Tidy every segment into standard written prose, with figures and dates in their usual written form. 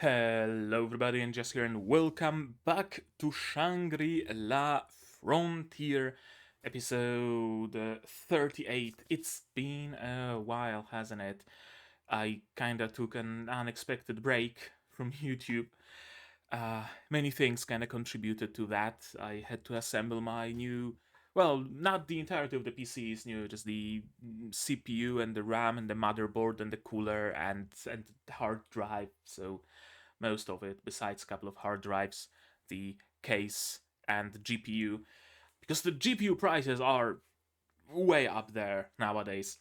Hello everybody, and Jess here, and welcome back to Shangri-La Frontier episode 38. It's been a while, hasn't it? I kinda took an unexpected break from YouTube. Many things kinda contributed to that. I had to assemble my new, well, not the entirety of the PC is new, just the CPU and the RAM and the motherboard and the cooler and the hard drive, so most of it, besides a couple of hard drives, the case, and the GPU, because the GPU prices are way up there nowadays.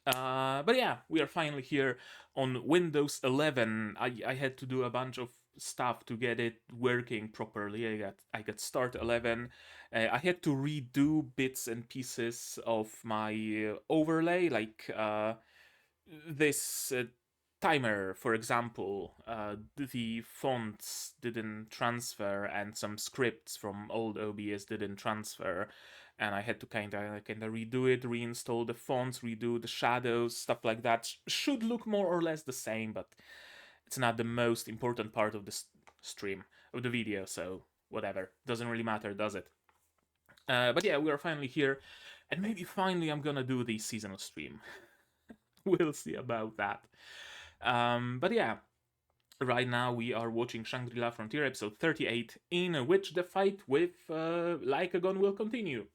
But yeah, we are finally here on Windows 11. I had to do a bunch of stuff to get it working properly. I got Start 11. I had to redo bits and pieces of my overlay, like this timer, for example. The fonts didn't transfer, and some scripts from old OBS didn't transfer, and I had to kind of redo it, reinstall the fonts, redo the shadows, stuff like that. Should look more or less the same, but it's not the most important part of the stream, of the video, so whatever. Doesn't really matter, does it? But yeah, we are finally here, and maybe finally I'm gonna do the seasonal stream. We'll see about that. But yeah, right now we are watching Shangri-La Frontier episode 38, in which the fight with Lycagon will continue.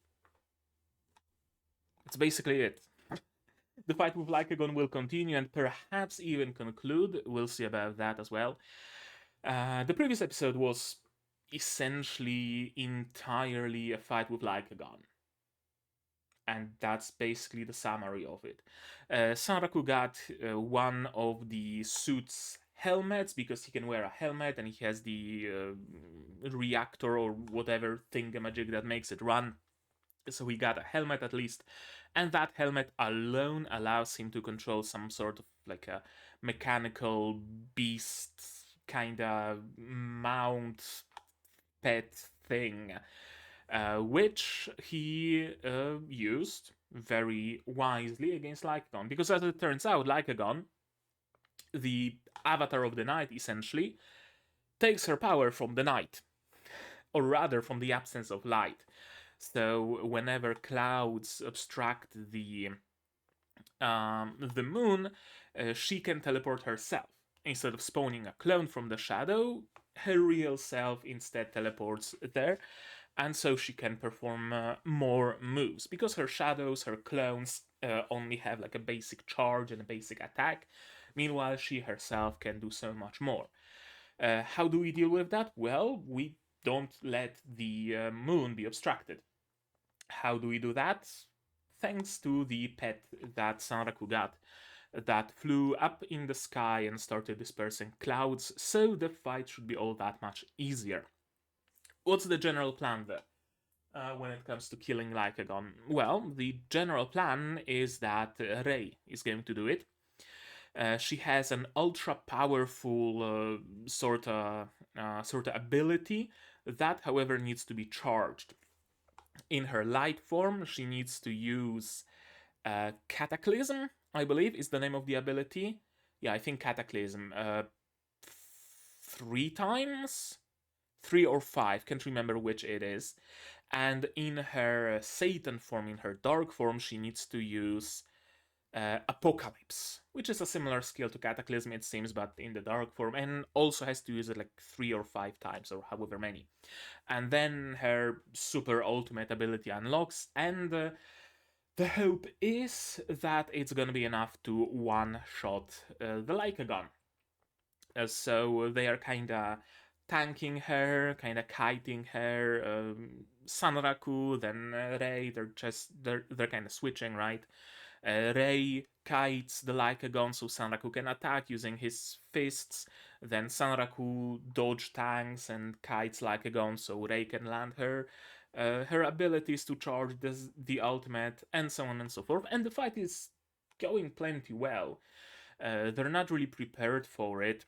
That's basically it. The fight with Lycagon will continue and perhaps even conclude. We'll see about that as well. The previous episode was essentially entirely a fight with Lycagon. And that's basically the summary of it. Sanraku got one of the suit's helmets, because he can wear a helmet and he has the reactor or whatever thingamajig that makes it run. So he got a helmet at least, and that helmet alone allows him to control some sort of like a mechanical beast kinda mount pet thing. Which he used very wisely against Lycagon, because as it turns out, Lycagon, the avatar of the night essentially, takes her power from the night, or rather from the absence of light. So whenever clouds obstruct the moon, she can teleport herself. Instead of spawning a clone from the shadow, her real self instead teleports there, and so she can perform more moves, because her shadows, her clones, only have like a basic charge and a basic attack. Meanwhile, she herself can do so much more. How do we deal with that? Well, we don't let the moon be obstructed. How do we do that? Thanks to the pet that Sanraku got, that flew up in the sky and started dispersing clouds, so the fight should be all that much easier. What's the general plan there when it comes to killing Lycagon? Well, the general plan is that Rei is going to do it. She has an ultra powerful sort of ability that, however, needs to be charged. In her light form, she needs to use Cataclysm, I believe, is the name of the ability. Yeah, I think Cataclysm. 3 times? 3 or 5, can't remember which it is. And in her Satan form, in her dark form, she needs to use Apocalypse, which is a similar skill to Cataclysm, it seems, but in the dark form, and also has to use it like 3 or 5 times, or however many. And then her super ultimate ability unlocks, and the hope is that it's gonna be enough to one-shot the Lycagon. So they are kinda tanking her, kinda kiting her. Sanraku, then Rei, they're kinda switching, right? Rei kites the Lycagon so Sanraku can attack using his fists. Then Sanraku dodge tanks and kites Lycagon so Rei can land her abilities to charge the ultimate, and so on and so forth. And the fight is going plenty well. They're not really prepared for it.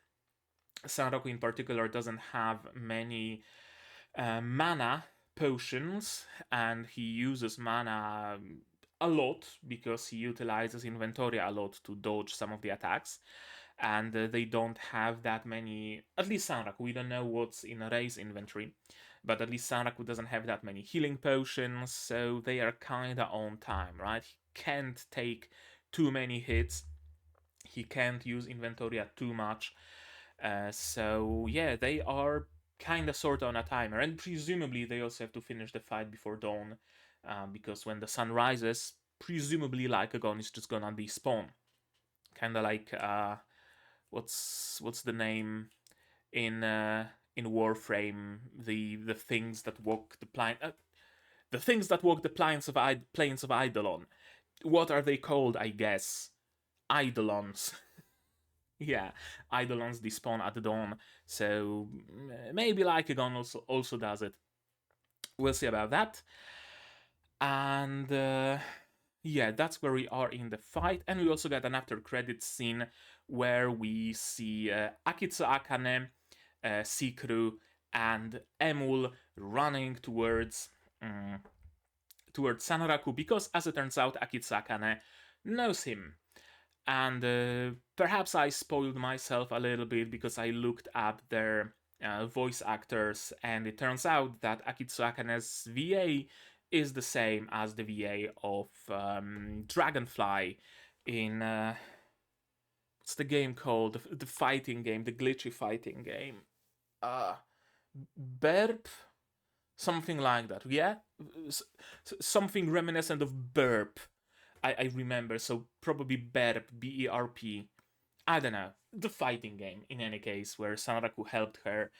Sanraku in particular doesn't have many mana potions, and he uses mana a lot because he utilizes Inventory a lot to dodge some of the attacks. and they don't have that many, at least Sanraku, we don't know what's in Rei's inventory, but at least Sanraku doesn't have that many healing potions, so they are kinda on time, right? He can't take too many hits, he can't use Inventoria too much, so yeah, they are kinda sorta on a timer, and presumably they also have to finish the fight before dawn, because when the sun rises, presumably Lycagon is just gonna despawn. Kinda like, what's the name in Warframe, the things that walk the things that walk the plains of Eidolon. What are they called? I guess Eidolons. Yeah, Eidolons despawn at dawn, so maybe Lycagon also does it. We'll see about that. And yeah, that's where we are in the fight, and we also got an after credits scene where we see Akitsu Akane, Sikru, and Emul running towards Sanaraku, because as it turns out, Akitsu Akane knows him. And perhaps I spoiled myself a little bit because I looked up their voice actors, and it turns out that Akitsu Akane's VA is the same as the VA of Dragonfly in what's the game called? The fighting game, the glitchy fighting game. Burp? Something like that. Yeah? Something reminiscent of Burp. I remember, so probably Berp, B-E-R-P. I don't know. The fighting game, in any case, where Sanraku helped her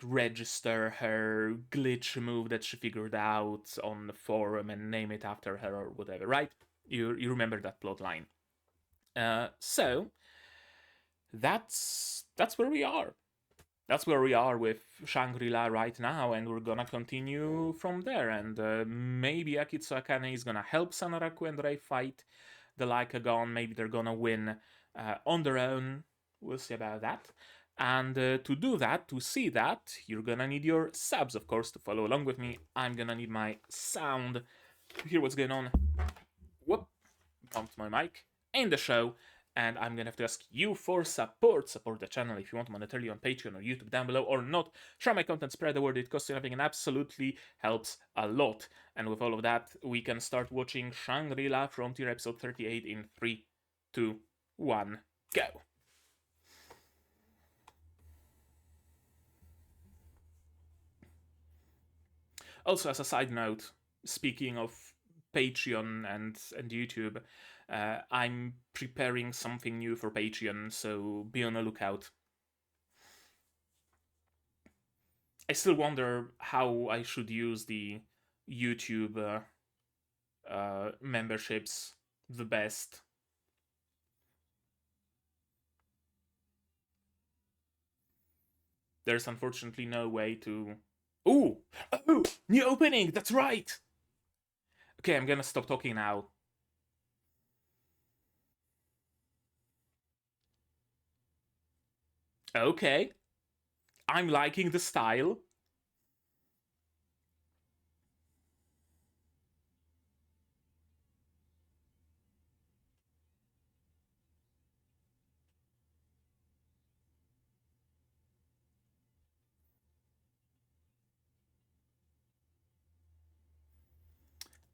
register her glitch move that she figured out on the forum and name it after her or whatever, right? You remember that plot line. So that's where we are. That's where we are with Shangri-La right now, and we're gonna continue from there. And maybe Akitsu Akane is gonna help Sanaraku and Rei fight the Lycagon. Maybe they're gonna win on their own. We'll see about that. And to do that, to see that, you're gonna need your subs, of course, to follow along with me. I'm gonna need my sound to hear what's going on. Whoop, bumped my mic in the show. And I'm gonna have to ask you for support. Support the channel if you want monetarily on Patreon or YouTube down below, or not. Share my content, spread the word, it costs you nothing and absolutely helps a lot. And with all of that, we can start watching Shangri-La Frontier episode 38 in 3, 2, 1, go. Also, as a side note, speaking of Patreon and YouTube, I'm preparing something new for Patreon, so be on the lookout. I still wonder how I should use the YouTube memberships the best. There's unfortunately no way to... Oh! New opening! That's right! Okay, I'm gonna stop talking now. Okay. I'm liking the style.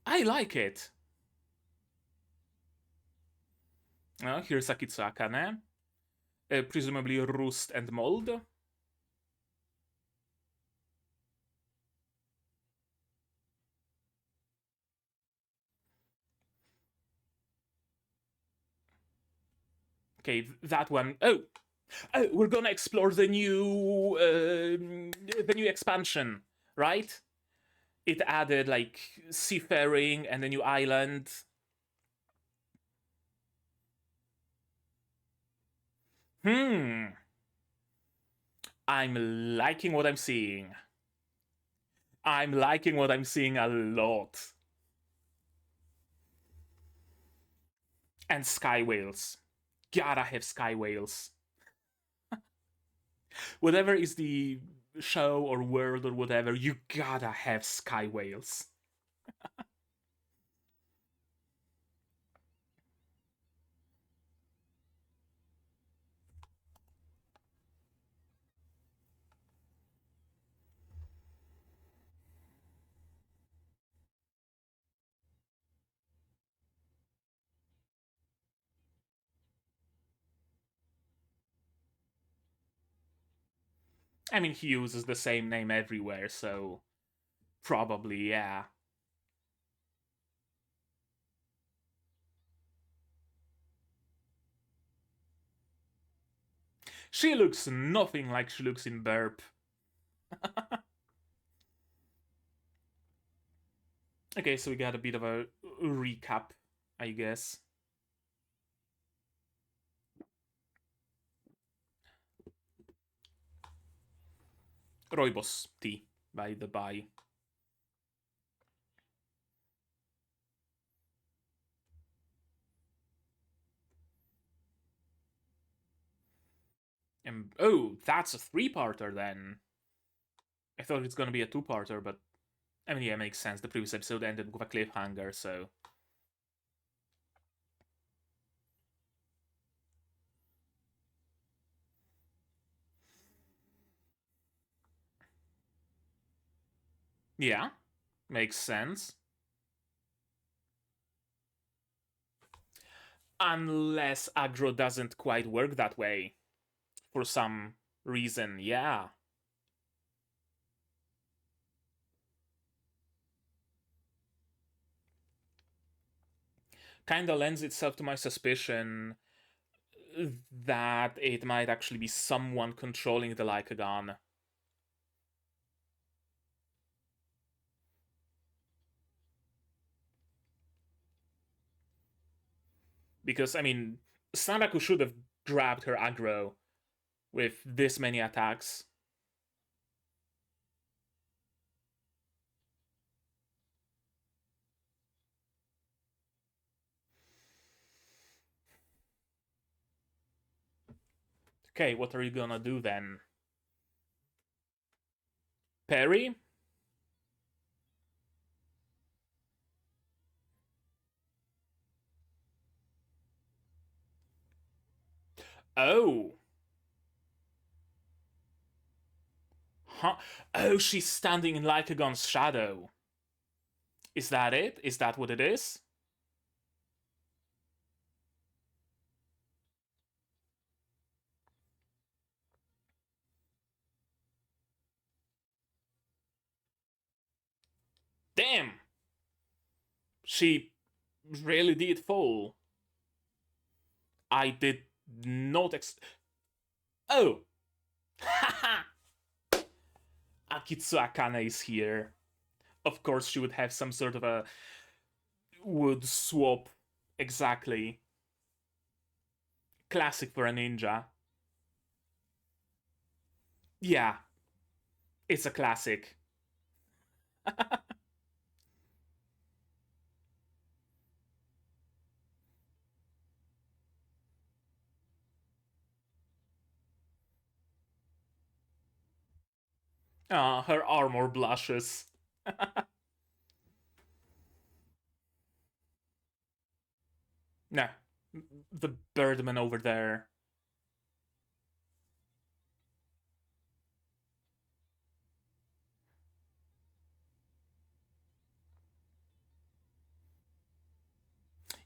I like it. Here's Akitsu Akane. Presumably Rust and Mold. Okay, that one. Oh, we're gonna explore the new expansion, right? It added like seafaring and a new island. I'm liking what I'm seeing. I'm liking what I'm seeing a lot. And sky whales. Gotta have sky whales. Whatever is the show or world or whatever, you gotta have sky whales. I mean, he uses the same name everywhere, so probably, yeah. She looks nothing like she looks in Burp. Okay, so we got a bit of a recap, I guess. Rooibos tea, by the by. And oh, that's a 3-parter then. I thought it's gonna be a 2-parter, but I mean, yeah, it makes sense. The previous episode ended with a cliffhanger, so. Yeah, makes sense. Unless aggro doesn't quite work that way. For some reason, yeah. Kinda lends itself to my suspicion that it might actually be someone controlling the Lycagon. Because, I mean, Sanaku should have grabbed her aggro with this many attacks. Okay, what are you gonna do then? Parry? Oh. Huh? Oh, she's standing in Lycagon's shadow. Is that it? Is that what it is? Damn! She really did fall. I did not Oh! Haha! Akitsu Akane is here. Of course, she would have some sort of a wood swap. Exactly. Classic for a ninja. Yeah. It's a classic. Her armor blushes. No. The birdman over there.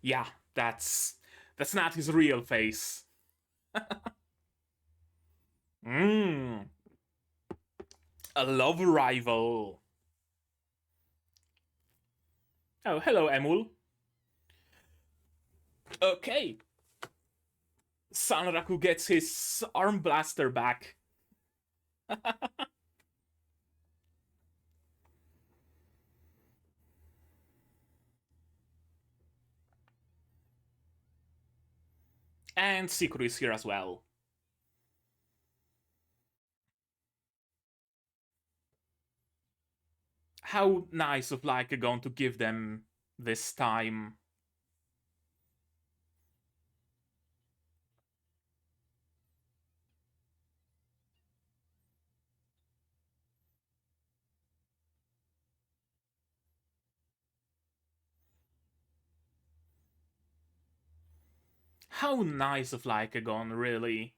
Yeah, that's not his real face. Mmm. A love rival. Oh, hello, Emul. Okay. Sanraku gets his arm blaster back. And Sikuru is here as well. How nice of Lycagon to give them this time. How nice of Lycagon, really.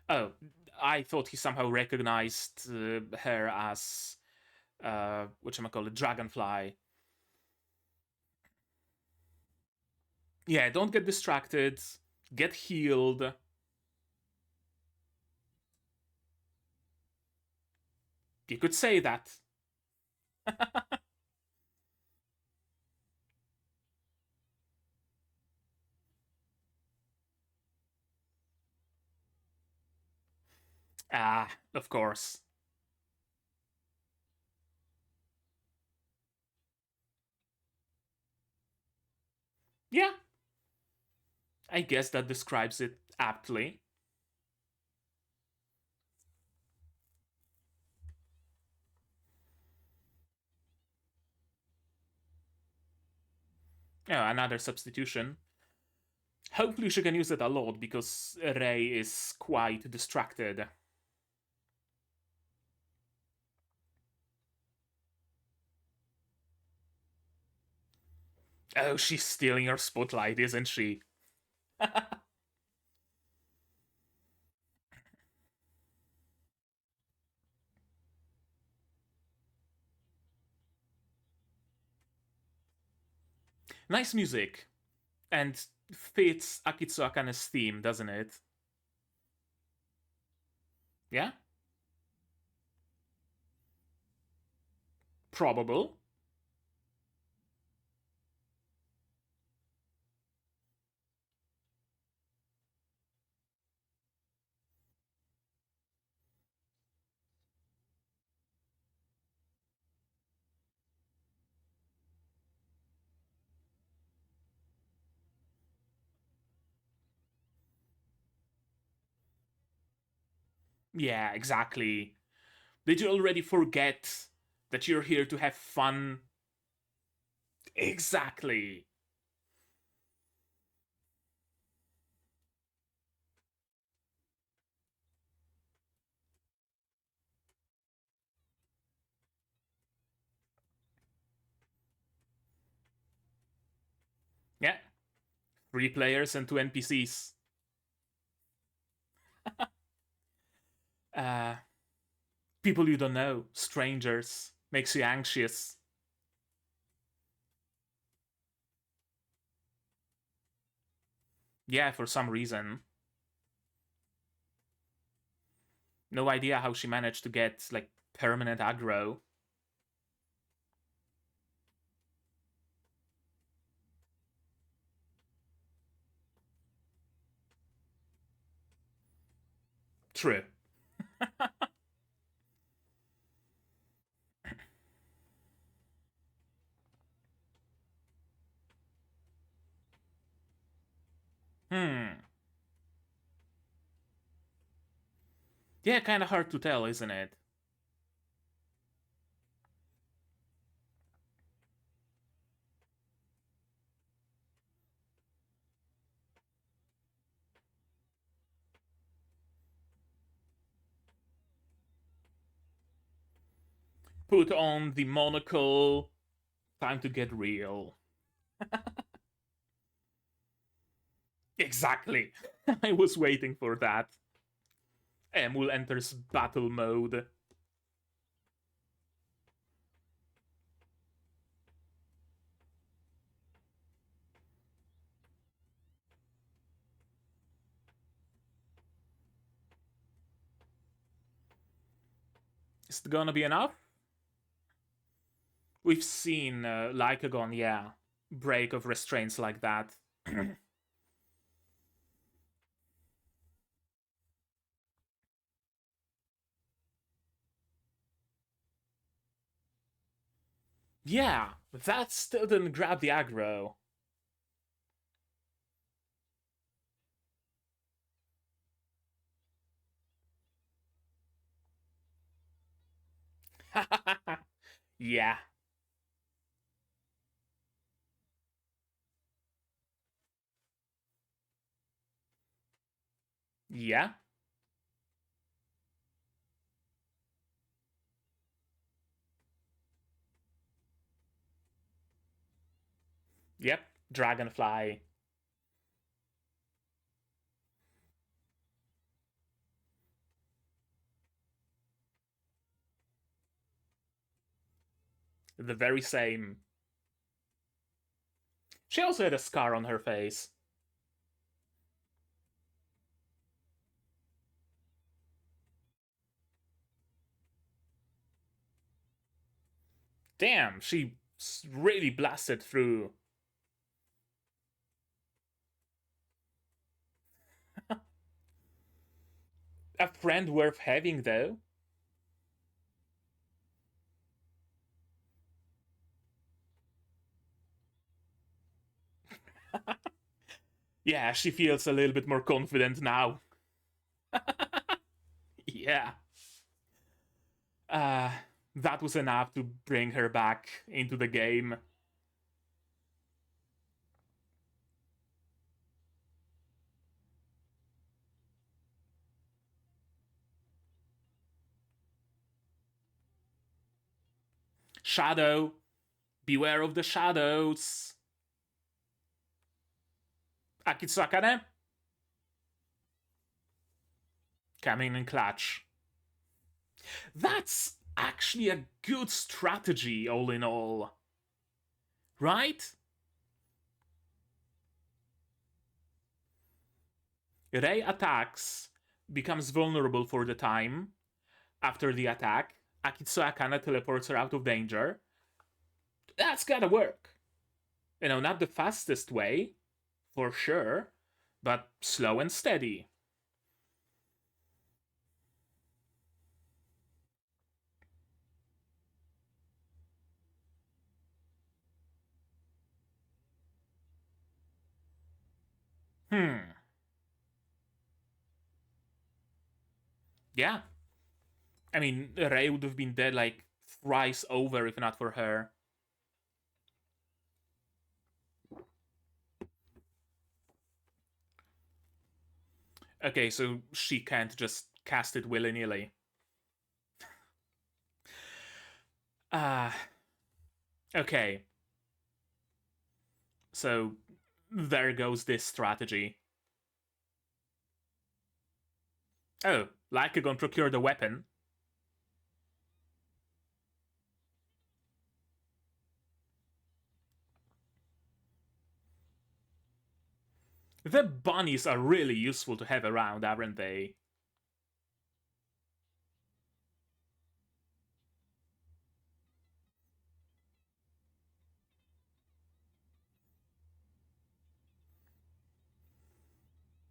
Oh, I thought he somehow recognized her as, whatchamacallit, Dragonfly. Yeah, don't get distracted. Get healed. You could say that. Ah, of course. Yeah. I guess that describes it aptly. Oh, another substitution. Hopefully she can use it a lot, because Rei is quite distracted. Oh, she's stealing her spotlight, isn't she? Nice music. And fits Akitsu Akane's theme, doesn't it? Yeah? Probable. Yeah, exactly. Did you already forget that you're here to have fun? Exactly. Yeah. 3 players and 2 NPCs. uh, People you don't know, strangers, makes you anxious. Yeah, for some reason. No idea how she managed to get, like, permanent aggro. True. Hmm. Yeah, kind of hard to tell, isn't it? Put on the monocle. Time to get real. Exactly. I was waiting for that. Emul enters battle mode. Is it gonna be enough? We've seen Lycagon, yeah, break of restraints like that. Yeah, that still didn't grab the aggro. Yeah. Yeah. Yep. Dragonfly. The very same. She also had a scar on her face. Damn, she really blasted through. A friend worth having, though. Yeah, she feels a little bit more confident now. Yeah. Uh, that was enough to bring her back into the game. Shadow. Beware of the shadows. Akitsu Akane. Coming in clutch. That's actually a good strategy, all in all. Right? Rei attacks, becomes vulnerable for the time. After the attack, Akitsu Akane teleports her out of danger. That's gotta work. You know, not the fastest way, for sure, but slow and steady. Yeah. I mean, Rei would have been dead like thrice over if not for her. Okay, so she can't just cast it willy-nilly. Okay. So there goes this strategy. Oh, Lycagon procured a weapon. The bunnies are really useful to have around, aren't they?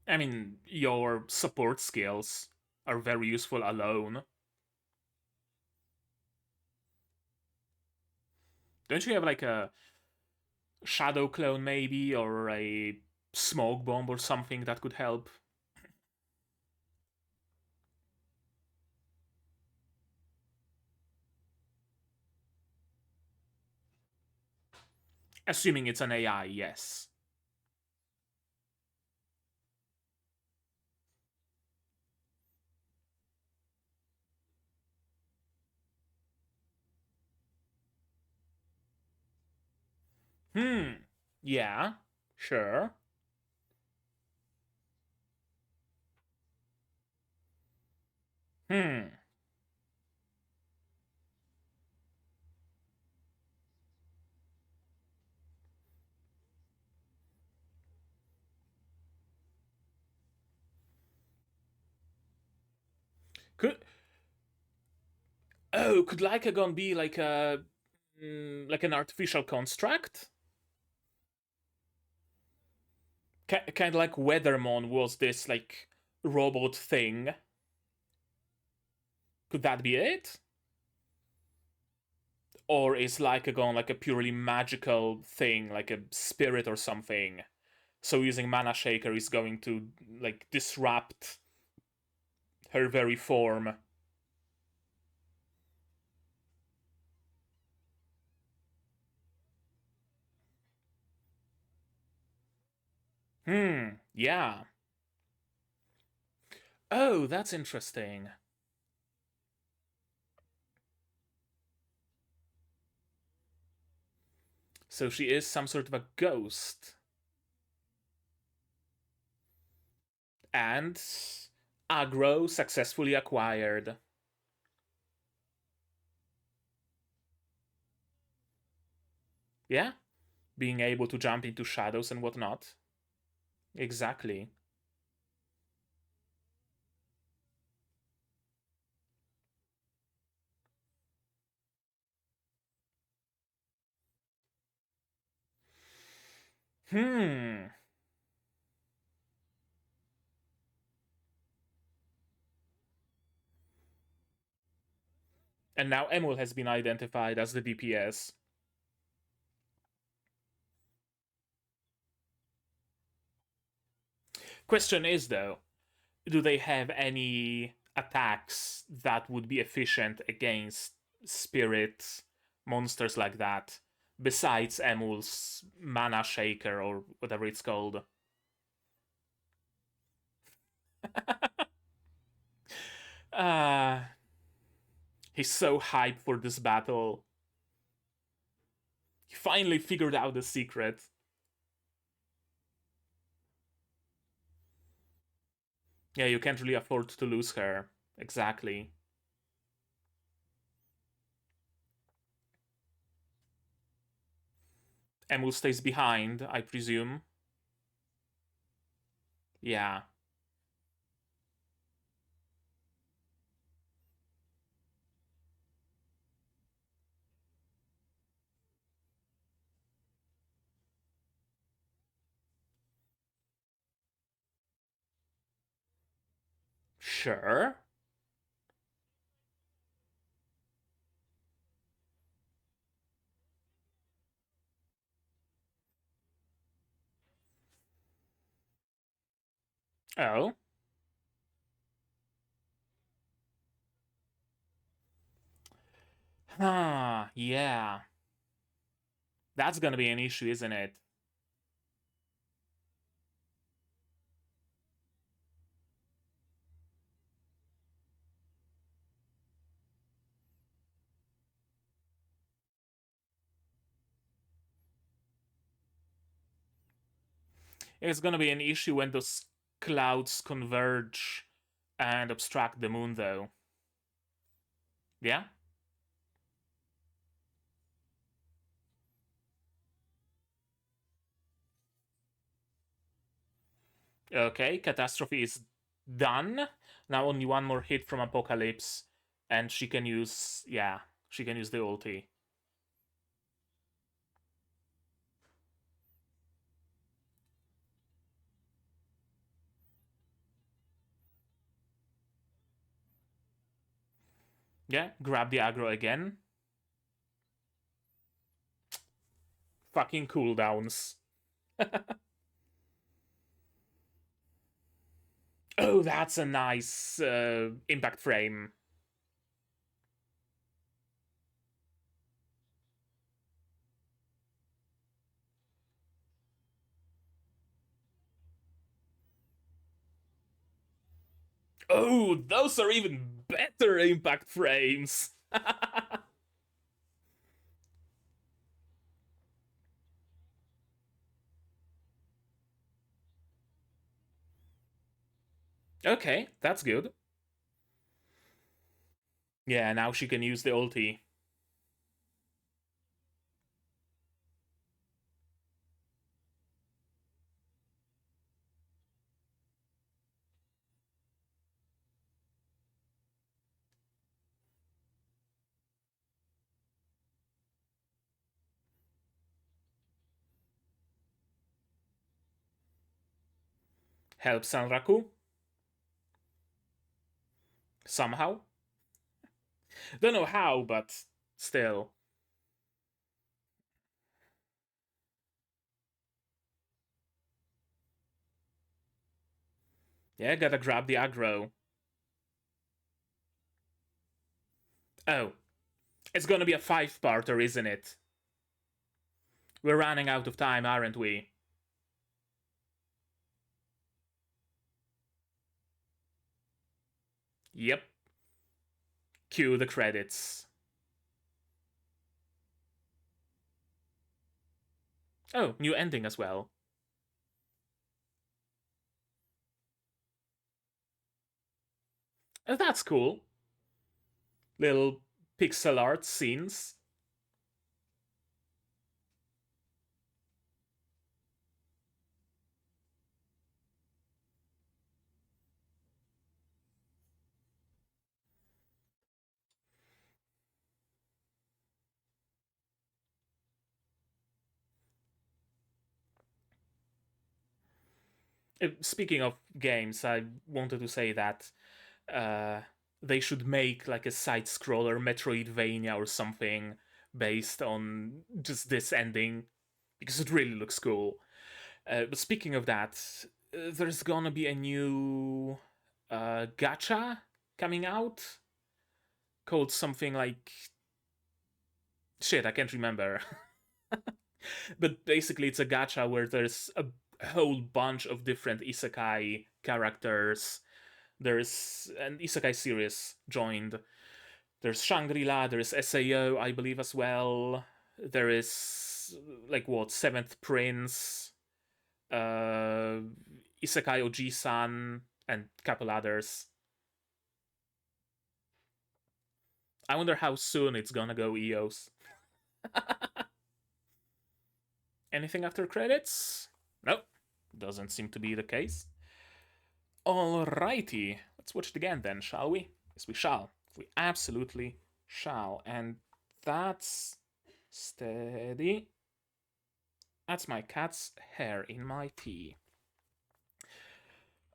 I mean, your support skills are very useful alone. Don't you have like a shadow clone maybe, or a smoke bomb or something that could help? Assuming it's an AI, yes. Yeah, sure. Hmm. Could could Lycagon be like a like an artificial construct? Kind of like Weathermon was this like robot thing. Could that be it? Or is Lycagon like a purely magical thing, like a spirit or something? So using Mana Shaker is going to like disrupt her very form. Yeah. Oh, that's interesting. So she is some sort of a ghost. And aggro successfully acquired. Yeah, being able to jump into shadows and whatnot. Exactly. Hmm. And now Emul has been identified as the DPS. Question is, though, do they have any attacks that would be efficient against spirit monsters like that, besides Emul's Mana Shaker or whatever it's called? uh, he's so hyped for this battle. He finally figured out the secret. Yeah, you can't really afford to lose her. Exactly. Emul stays behind, I presume. Yeah. Sure. Oh. Ah, yeah. That's gonna be an issue, isn't it? It's gonna be an issue when those clouds converge and obstruct the moon, though. Yeah? Okay, Catastrophe is done. Now only one more hit from Apocalypse, and she can use, yeah, she can use the ulti. Yeah, grab the aggro again. Fucking cooldowns. Oh, that's a nice impact frame. Oh, those are even better impact frames. Okay, that's good. Yeah, now she can use the ulti. Help Sanraku. Somehow. Don't know how, but still. Yeah, gotta grab the aggro. Oh, it's gonna be a 5-parter, isn't it? We're running out of time, aren't we? Yep. Cue the credits. Oh, new ending as well. Oh, that's cool. Little pixel art scenes. Speaking of games, I wanted to say that they should make like a side-scroller Metroidvania or something based on just this ending, because it really looks cool. But speaking of that, there's gonna be a new gacha coming out called something like... Shit, I can't remember. But basically, it's a gacha where there's a whole bunch of different isekai characters. There's an isekai series joined. There's Shangri-La, there's SAO, I believe, as well. There is, like, what, Seventh Prince, Isekai Oji-san, and a couple others. I wonder how soon it's gonna go EOS. Anything after credits? Nope, doesn't seem to be the case. Alrighty, let's watch it again then, shall we? Yes, we shall. We absolutely shall. And that's... steady. That's my cat's hair in my tea.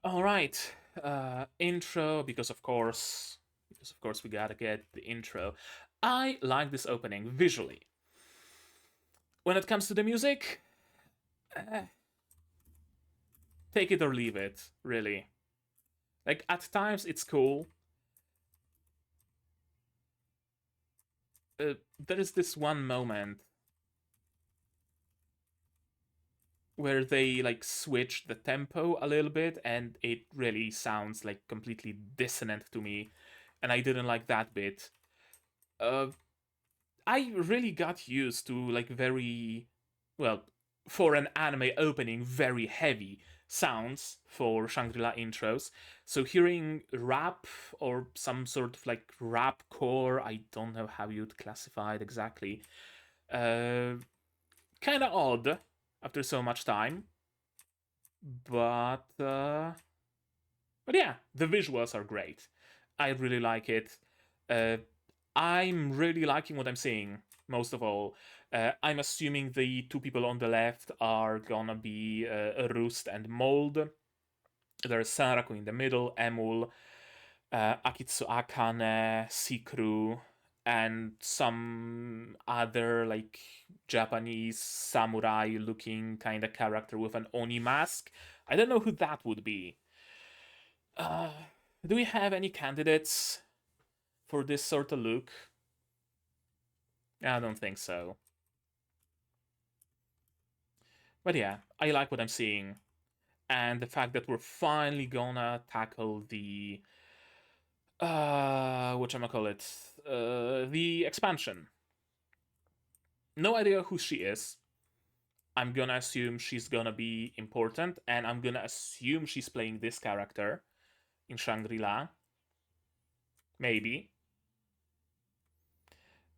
Alright, intro, because of course we gotta get the intro. I like this opening visually. When it comes to the music, take it or leave it, really. Like, at times it's cool. There is this one moment where they, like, switch the tempo a little bit, and it really sounds, like, completely dissonant to me, and I didn't like that bit. I really got used to, like, very, well, for an anime opening, very heavy sounds for Shangri-La intros. So hearing rap or some sort of, like, rap core, I don't know how you'd classify it exactly, kind of odd after so much time. But yeah, the visuals are great. I really like it. I'm really liking what I'm seeing, most of all. I'm assuming the two people on the left are gonna be Roost and Mold. There's Sanraku in the middle, Emul, Akitsu Akane, Sikru, and some other, like, Japanese samurai-looking kind of character with an Oni mask. I don't know who that would be. Do we have any candidates for this sort of look? I don't think so. But yeah, I like what I'm seeing. And the fact that we're finally gonna tackle the... whatchamacallit? The expansion. No idea who she is. I'm gonna assume she's gonna be important, and I'm gonna assume she's playing this character in Shangri-La. Maybe.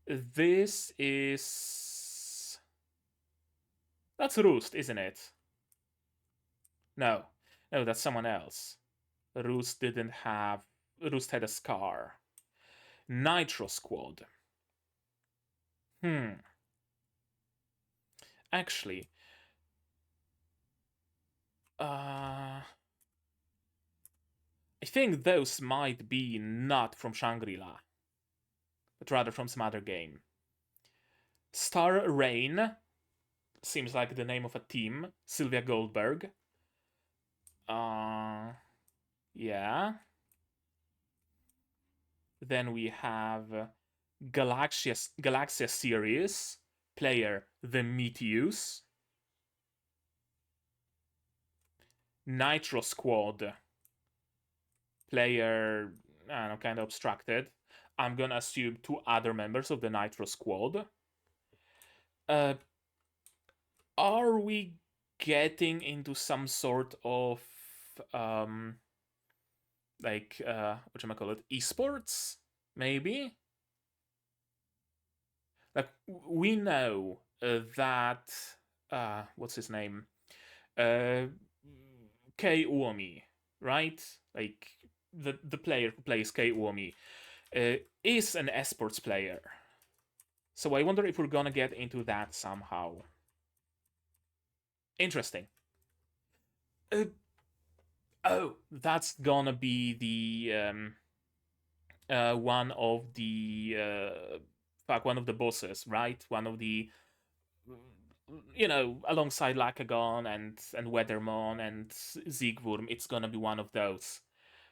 This is... That's Roost, isn't it? No. No, that's someone else. Roost had a scar. Nitro Squad. Actually... I think those might be not from Shangri-La, but rather from some other game. Star Rain seems like the name of a team. Sylvia Goldberg. Yeah. Then we have Galaxia series player The Meteus. Nitro Squad player, I don't know, kind of abstracted. I'm gonna assume two other members of the Nitro Squad. Are we getting into some sort of like whatchamacallit, esports? Maybe? Like, we know that what's his name? Kei Uomi, right? Like, the player who plays Kei Uomi is an esports player. So I wonder if we're gonna get into that somehow. Interesting. Oh, that's gonna be the one of the one of the bosses, right? One of the, alongside Lakagon and Weathermon and Ziegwurm, it's gonna be one of those,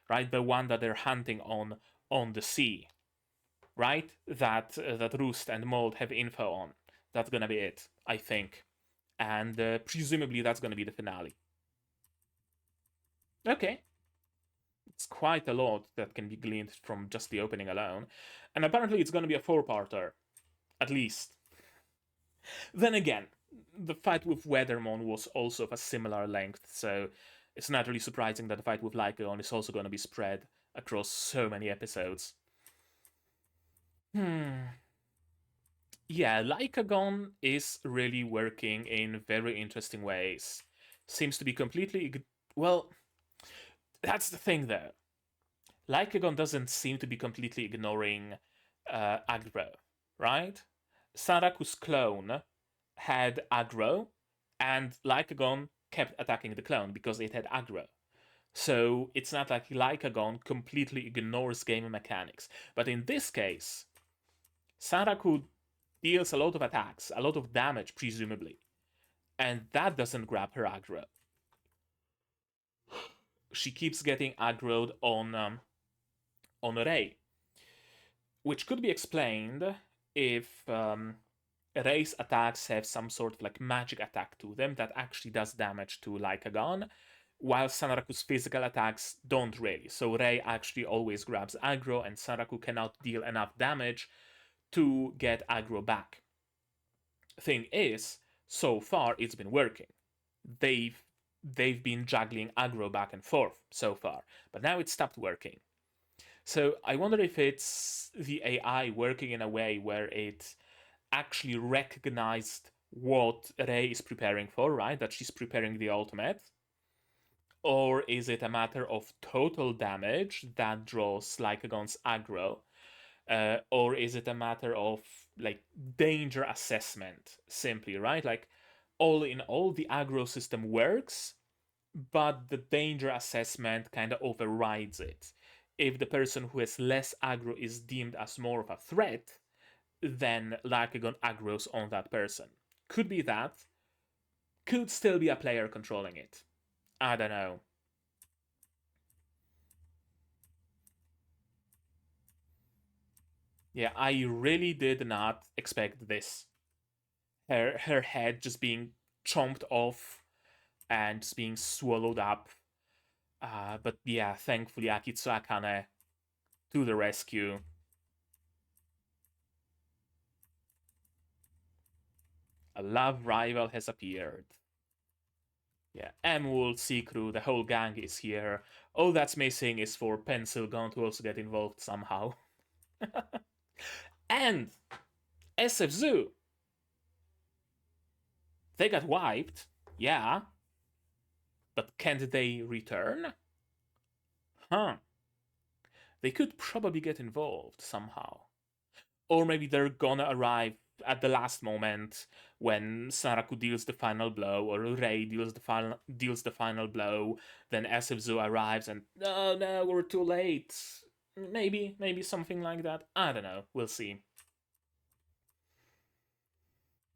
right? The one that they're hunting on the sea, right? That Roost and Mold have info on. That's gonna be it, I think, and presumably that's gonna be the finale. Okay, it's quite a lot that can be gleaned from just the opening alone, and apparently it's gonna be a four-parter, at least. Then again, the fight with Weathermon was also of a similar length, so it's not really surprising that the fight with Lycaon is also going to be spread across so many episodes. Yeah, Lycagon is really working in very interesting ways. Seems to be completely... Well, that's the thing though. Lycagon doesn't seem to be completely ignoring aggro, right? Saraku's clone had aggro, and Lycagon kept attacking the clone because it had aggro. So it's not like Lycagon completely ignores game mechanics. But in this case, Saraku deals a lot of attacks, a lot of damage, presumably. And that doesn't grab her aggro. She keeps getting aggroed on Rei. Which could be explained if Rei's attacks have some sort of like magic attack to them that actually does damage to Lycagon, while Sanraku's physical attacks don't really. So Rei actually always grabs aggro, and Sanraku cannot deal enough damage to get aggro back. Thing is, so far it's been working. They've been juggling aggro back and forth so far, but now it stopped working. So I wonder if it's the AI working in a way where it actually recognized what Rei is preparing for, right? That she's preparing the ultimate. Or is it a matter of total damage that draws Lycagon's aggro? Or is it a matter of like danger assessment simply, right? Like all in all, the aggro system works, but the danger assessment kind of overrides it. If the person who has less aggro is deemed as more of a threat, then Lycagon aggros on that person. Could be that. Could still be a player controlling it. I don't know. Yeah, I really did not expect this. Her head just being chomped off and just being swallowed up. But yeah, thankfully Akitsu Akane to the rescue. A love rival has appeared. Yeah, Emul, Seacrew, the whole gang is here. All that's missing is for Pencil Gun to also get involved somehow. And SF Zoo. They got wiped, yeah. But can't they return? Huh. They could probably get involved somehow. Or maybe they're gonna arrive at the last moment when Saraku deals the final blow, or Rei deals the final blow, then SF arrives and oh no, we're too late. Maybe something like that. I don't know. We'll see.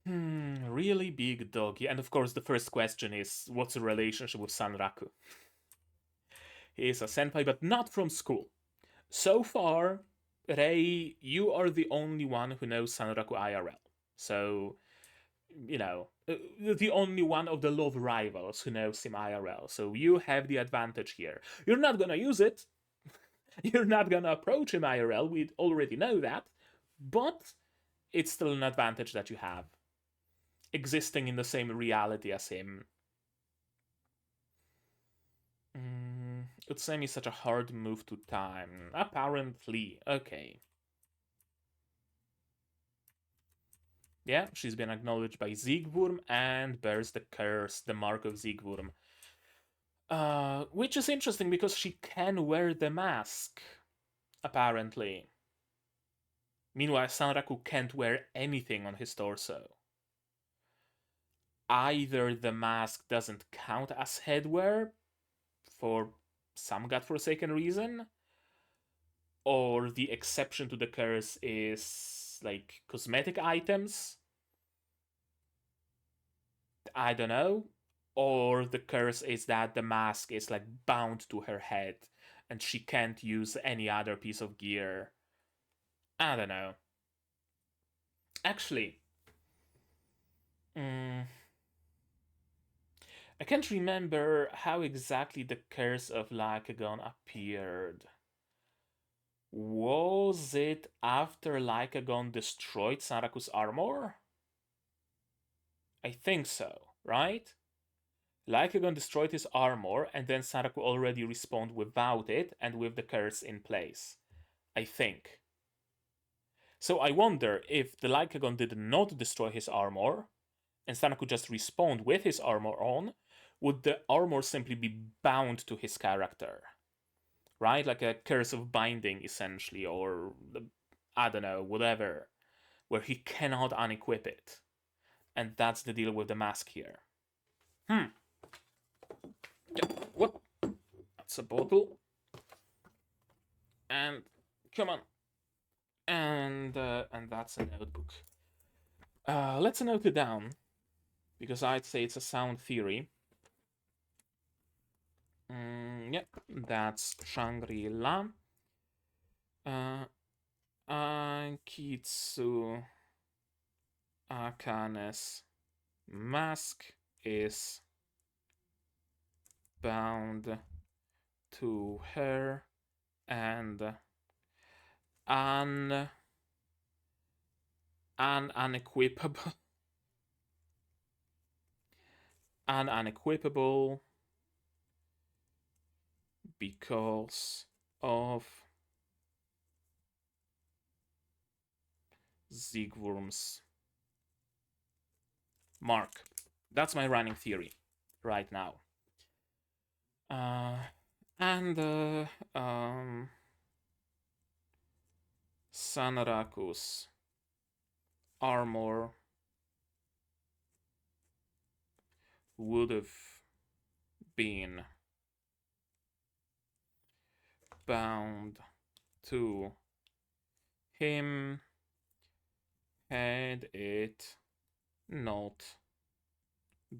Really big doggy. And of course, the first question is, what's the relationship with Sanraku? He is a senpai, but not from school. So far, Rei, you are the only one who knows Sanraku IRL. So, the only one of the love rivals who knows him IRL. So you have the advantage here. You're not gonna use it. You're not gonna approach him IRL. We already know that. But it's still an advantage that you have. Existing in the same reality as him. Utsumi is such a hard move to time. Apparently. Okay. Yeah, she's been acknowledged by Ziegwurm and bears the curse, the mark of Ziegwurm. Which is interesting because she can wear the mask, apparently. Meanwhile, Sanraku can't wear anything on his torso. Either the mask doesn't count as headwear for some godforsaken reason, or the exception to the curse is like cosmetic items. I don't know. Or the curse is that the mask is like bound to her head and she can't use any other piece of gear. I don't know. Actually, I can't remember how exactly the curse of Lycagon appeared. Was it after Lycagon destroyed Sanraku's armor? I think so, right? Lycagon destroyed his armor, and then Sanraku already respawned without it and with the curse in place. I think. So I wonder if the Lycagon did not destroy his armor, and Sanraku just respawned with his armor on, would the armor simply be bound to his character? Right? Like a curse of binding, essentially, or I don't know, whatever, where he cannot unequip it. And that's the deal with the mask here. Yeah, what? That's a bottle. And come on. And that's a notebook. Let's note it down, because I'd say it's a sound theory. Yep, that's Shangri-La. Ankitsu Akane's mask is bound to her and unequipable because of Zigworm's mark. That's my running theory right now. Sanraku's armor would have been bound to him had it not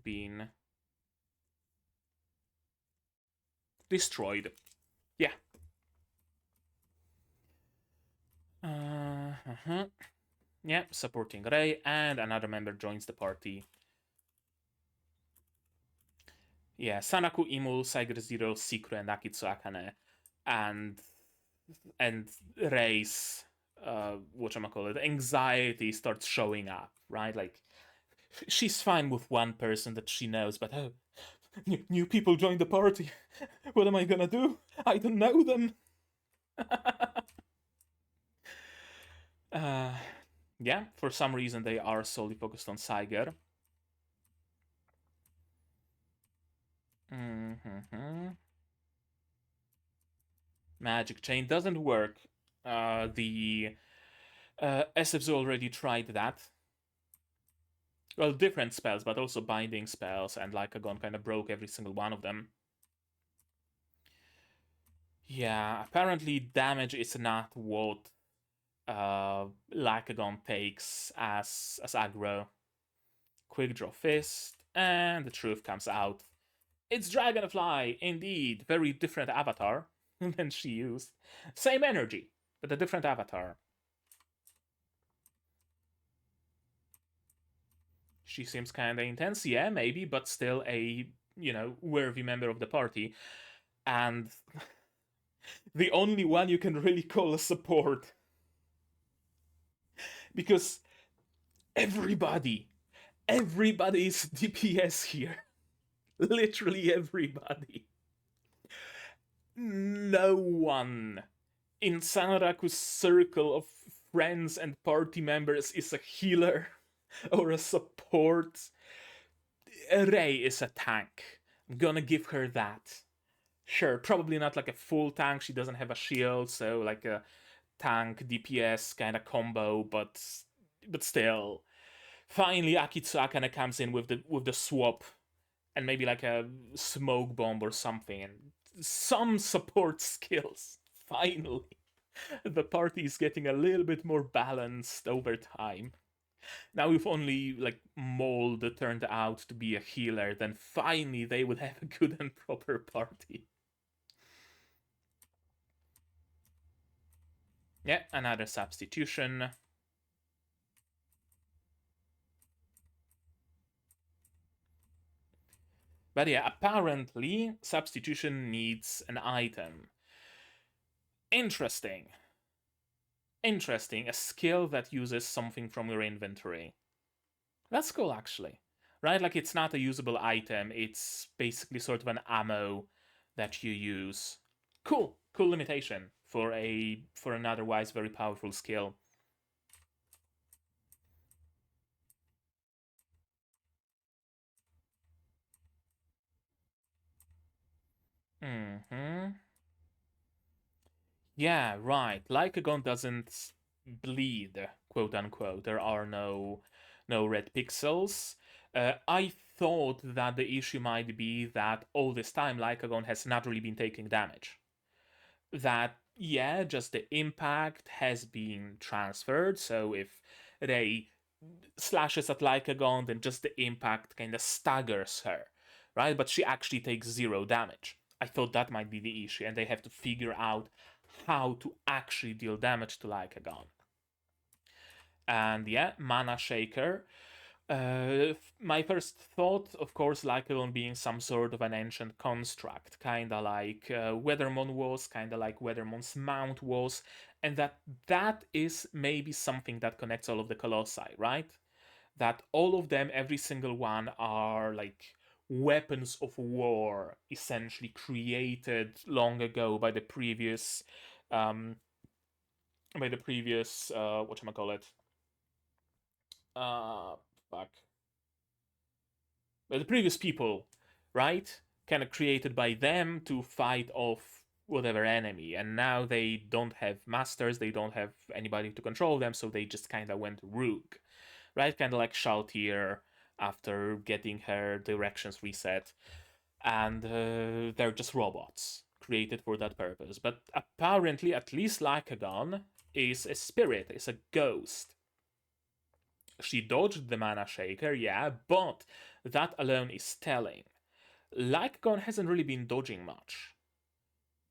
been destroyed. Yeah. Yeah, supporting Rei, and another member joins the party. Yeah, Sanaku, Imul, Saiger Zero, Sikru, and Akitsu Akane, and Rei's anxiety starts showing up, right? Like, she's fine with one person that she knows, but oh, new people join the party. What am I gonna do? I don't know them. Yeah, for some reason they are solely focused on Saiger. Magic Chain doesn't work. The SFs already tried that. Well, different spells, but also binding spells, and Lycagon kind of broke every single one of them. Yeah, apparently damage is not what Lycagon takes as aggro. Quick Draw Fist, and the truth comes out. It's Dragonfly, indeed. Very different avatar than she used. Same energy, but a different avatar. She seems kinda intense, yeah, maybe, but still a, worthy member of the party. And the only one you can really call a support. Because everybody is DPS here. Literally everybody. No one in Sanraku's circle of friends and party members is a healer or a support. Rei is a tank. I'm gonna give her that. Sure, probably not like a full tank. She doesn't have a shield, so like a tank DPS kind of combo, but still. Finally, Akitsu Akane comes in with the swap, and maybe like a smoke bomb or something, and some support skills. Finally, the party is getting a little bit more balanced over time. Now, if only like Mold turned out to be a healer, then finally they would have a good and proper party. Yeah, another substitution. But yeah, apparently substitution needs an item. Interesting. Interesting. A skill that uses something from your inventory. That's cool, actually. Right? Like, it's not a usable item. It's basically sort of an ammo that you use. Cool. Cool limitation for an otherwise very powerful skill. Yeah, right. Lycagon doesn't bleed, quote unquote. There are no red pixels. I thought that the issue might be that all this time Lycagon has not really been taking damage. That, yeah, just the impact has been transferred, so if Rei slashes at Lycagon, then just the impact kind of staggers her, right? But she actually takes 0 damage. I thought that might be the issue, and they have to figure out how to actually deal damage to Lycagon. And yeah, Mana Shaker. My first thought, of course, Lycagon being some sort of an ancient construct, kinda like Weathermon was, kinda like Weathermon's mount was, and that is maybe something that connects all of the Colossi, right? That all of them, every single one, are like weapons of war, essentially created long ago by the previous whatchamacallit, fuck, by the previous people, right? Kind of created by them to fight off whatever enemy, and now they don't have masters, they don't have anybody to control them, so they just kind of went rogue, right? Kind of like Shaltir after getting her directions reset, and they're just robots created for that purpose. But apparently, at least Lycagon is a spirit, is a ghost. She dodged the Mana Shaker, yeah, but that alone is telling. Lycagon hasn't really been dodging much,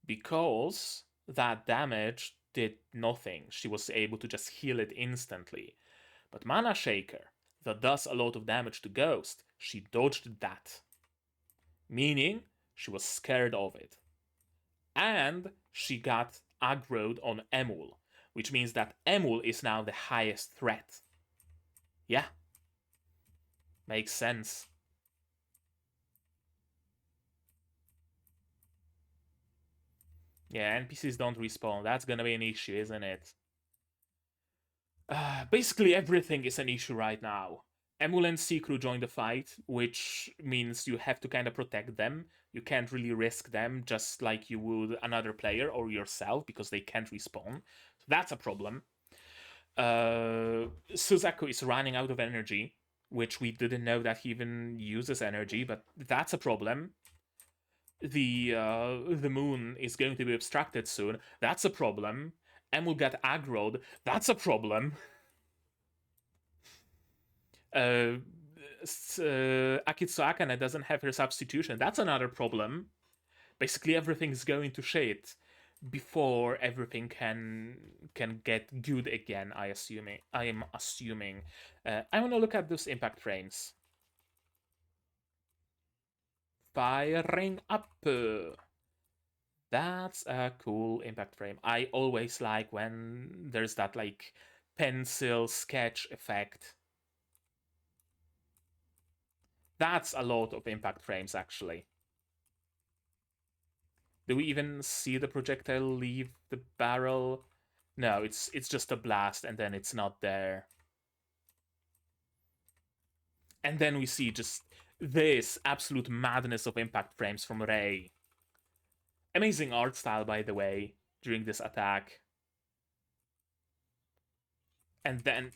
because that damage did nothing. She was able to just heal it instantly. But Mana Shaker, that does a lot of damage to Ghost, she dodged that. Meaning, she was scared of it. And she got aggroed on Emul, which means that Emul is now the highest threat. Yeah. Makes sense. Yeah, NPCs don't respawn. That's gonna be an issue, isn't it? Basically, everything is an issue right now. Emul and Seekru join the fight, which means you have to kind of protect them. You can't really risk them just like you would another player or yourself, because they can't respawn. So that's a problem. Suzaku is running out of energy, which we didn't know that he even uses energy, but that's a problem. The moon is going to be obstructed soon. That's a problem. Emul got aggroed. That's a problem. Akitsu Akane doesn't have her substitution. That's another problem. Basically, everything's going to shit before everything can get good again. I am assuming. I want to look at those impact frames. Firing up. That's a cool impact frame. I always like when there's that like pencil sketch effect. That's a lot of impact frames, actually. Do we even see the projectile leave the barrel? No, it's just a blast, and then it's not there. And then we see just this absolute madness of impact frames from Rei. Amazing art style, by the way, during this attack. And then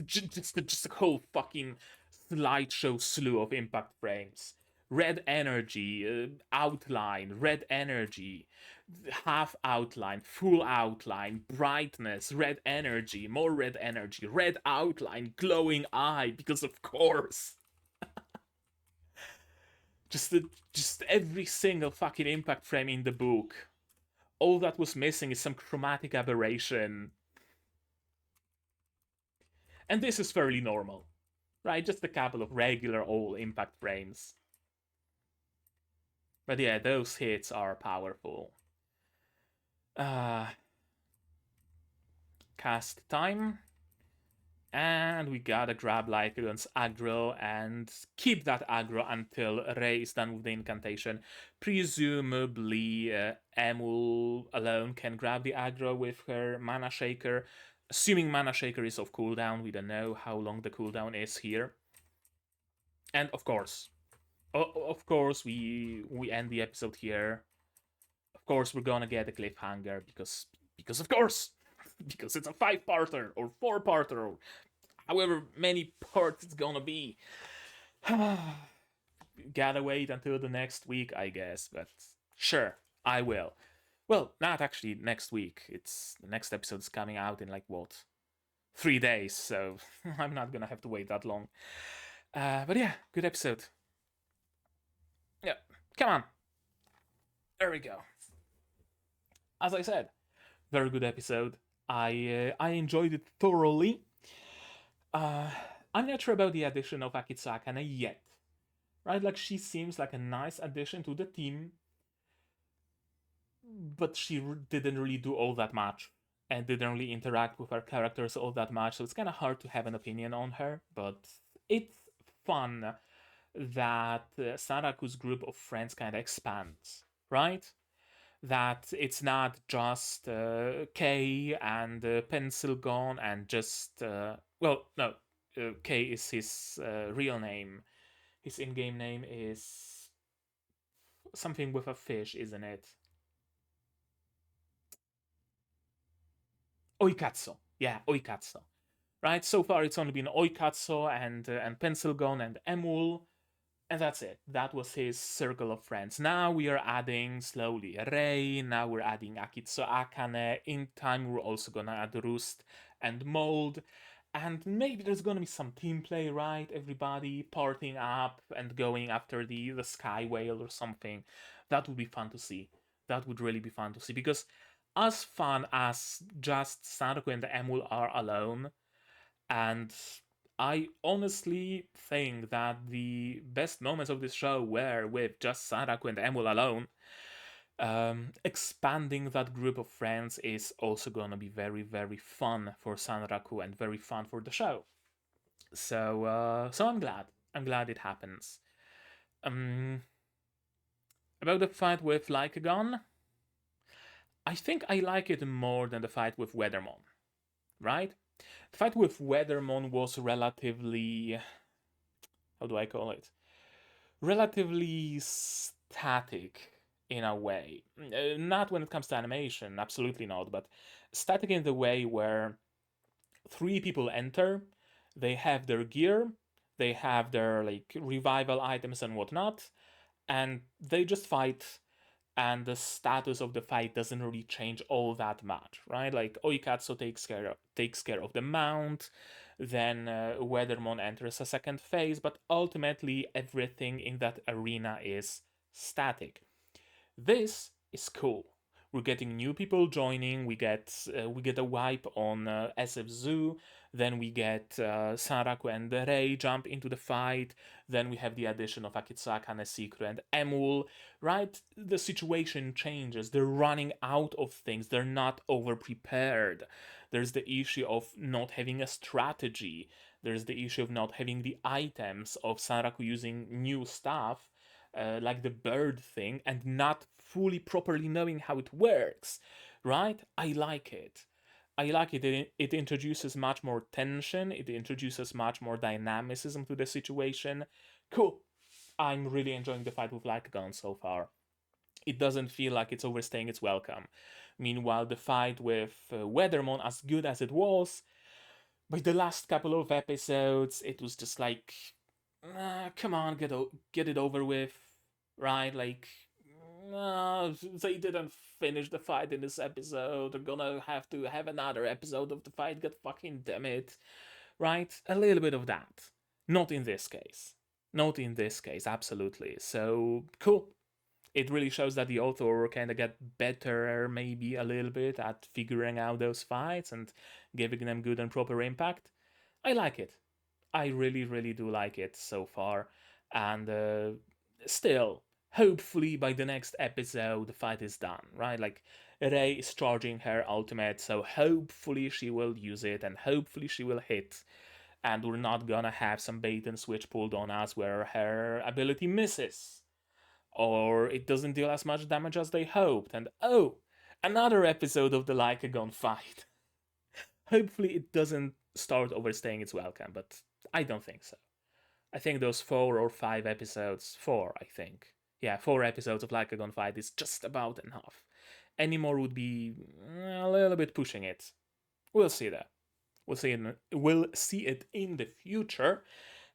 just a whole fucking slideshow slew of impact frames. red energy, outline, red energy, half outline, full outline, brightness, red energy, more red energy, red outline, glowing eye, because of course. Just every single fucking impact frame in the book. All that was missing is some chromatic aberration. And this is fairly normal, right? Just a couple of regular old impact frames. But yeah, those hits are powerful. Cast time. And we gotta grab Lycanon's aggro and keep that aggro until Rei is done with the incantation. Presumably, Emul alone can grab the aggro with her Mana Shaker. Assuming Mana Shaker is off cooldown, we don't know how long the cooldown is here. And of course, we end the episode here. Of course, we're gonna get a cliffhanger because of course. Because it's a 5-parter or 4-parter or however many parts it's gonna be. Gotta wait until the next week, I guess, but sure, I will. Well, not actually next week. It's the next episode's coming out in 3 days, so I'm not gonna have to wait that long. But yeah, good episode. Yeah, come on. There we go. As I said, very good episode. I enjoyed it thoroughly. I'm not sure about the addition of Akitsu Akane yet. Right? She seems like a nice addition to the team. But she didn't really do all that much. And didn't really interact with her characters all that much. So it's kind of hard to have an opinion on her. But it's fun that Saraku's group of friends kind of expands. Right? That it's not just Kei and Pencil Gone and just Kei is his real name. His in-game name is something with a fish, isn't it? Oikatsu. Yeah, Oikatsu. Right? So far it's only been Oikatsu and Pencil Gone and Emul. And that's it. That was his circle of friends. Now we are adding slowly Rei. Now we're adding Akitsu Akane. In time, we're also gonna add Roost and Mold. And maybe there's gonna be some team play, right? Everybody partying up and going after the Sky Whale or something. That would be fun to see. That would really be fun to see. Because as fun as just Saraku and Emul are alone, and I honestly think that the best moments of this show were with just Saraku and Emul alone. Expanding that group of friends is also gonna be very, very fun for Sanraku and very fun for the show. So I'm glad. I'm glad it happens. About the fight with Lycagon, I think I like it more than the fight with Weathermon, right? The fight with Weathermon was relatively, how do I call it? Relatively static in a way. Not when it comes to animation, absolutely not, but static in the way where 3 people enter, they have their gear, they have their revival items and whatnot, and they just fight, and the status of the fight doesn't really change all that much, right? Oikatsu takes care of the mount, then Weathermon enters a second phase, but ultimately everything in that arena is static. This is cool. We're getting new people joining. We get a wipe on SF Zoo. Then we get Saraku and Rei jump into the fight. Then we have the addition of Akitsu Akane, Sikru, and Emul. Right? The situation changes. They're running out of things. They're not over-prepared. There's the issue of not having a strategy. There's the issue of not having the items, of Saraku using new stuff, like the bird thing, and not fully properly knowing how it works, right? I like it. I like it. It introduces much more tension. It introduces much more dynamicism to the situation. Cool. I'm really enjoying the fight with Lycagon so far. It doesn't feel like it's overstaying its welcome. Meanwhile, the fight with Weathermon, as good as it was, by the last couple of episodes, it was just come on, get it over with, right? Like, they didn't finish the fight in this episode. They're gonna have to have another episode of the fight. God fucking damn it, right? A little bit of that. Not in this case. Not in this case, absolutely. So cool. It really shows that the author kind of get better, maybe a little bit, at figuring out those fights and giving them good and proper impact. I like it. I really, really do like it so far. And still, hopefully by the next episode, the fight is done, right? Like, Rei is charging her ultimate, so hopefully she will use it and hopefully she will hit. And we're not gonna have some bait and switch pulled on us where her ability misses. Or it doesn't deal as much damage as they hoped. And oh, another episode of the Lycagon fight. Hopefully it doesn't start overstaying its welcome, but I don't think so. I think those 4 or 5 episodes, 4 I think. Yeah, 4 episodes of Lycagon fight is just about enough. Any more would be a little bit pushing it. We'll see that. We'll see it in the future.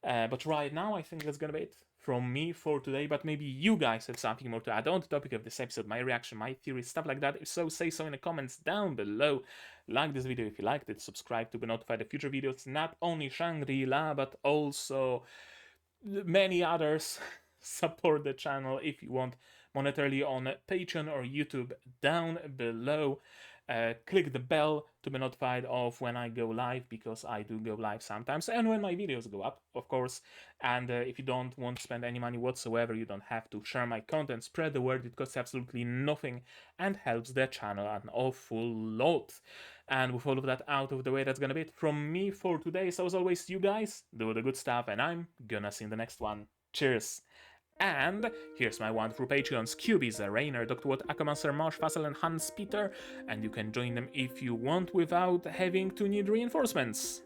But right now, I think that's gonna be it from me for today. But maybe you guys have something more to add on the topic of this episode, my reaction, my theories, stuff like that. If so, say so in the comments down below. Like this video if you liked it, subscribe to be notified of future videos, not only Shangri-La, but also many others. Support the channel if you want monetarily on Patreon or YouTube down below. Click the bell to be notified of when I go live, because I do go live sometimes, and when my videos go up, of course. And if you don't want to spend any money whatsoever, you don't have to share my content, spread the word. It costs absolutely nothing and helps the channel an awful lot. And with all of that out of the way, that's gonna be it from me for today. So as always, you guys do the good stuff, and I'm gonna see you in the next one. Cheers! And here's my wonderful Patreons: Cubies, Rainer, Dr. Watt, Akamancer, Marsh, Fassel, and Hans Peter, and you can join them if you want without having to need reinforcements.